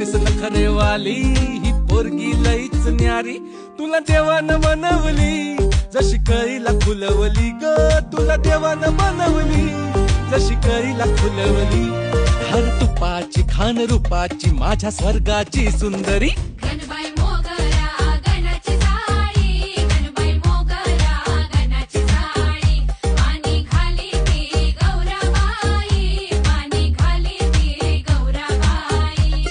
नखरेवाली ही पोरगी लईच न्यारी, तुला देवानं बनवली जशी कळीला फुलवली ग, तुला देवानं बनवली जशी कळीला फुलवली. हर तुपाची खान रूपाची माझ्या स्वर्गाची सुंदरी. गणबाई मोगरा गणाची साडी, गणबाई मोगरा गणाची साडी, पाणी खाली ती गौराबाई, पाणी खाली ती गौराबाई.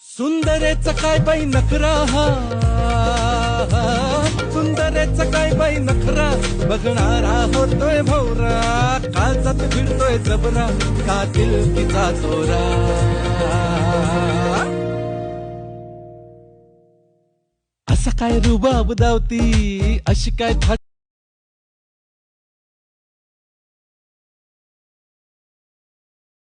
सुंदरेचा काय बाई नखरा हा, सुंदरेचा काय बाई नखरा, बघणारा होतोय भोवरा, काळजात भिडतोय जबरा, का दिलकीचा चोरा. असा काय रुबाब दावती, अशी काय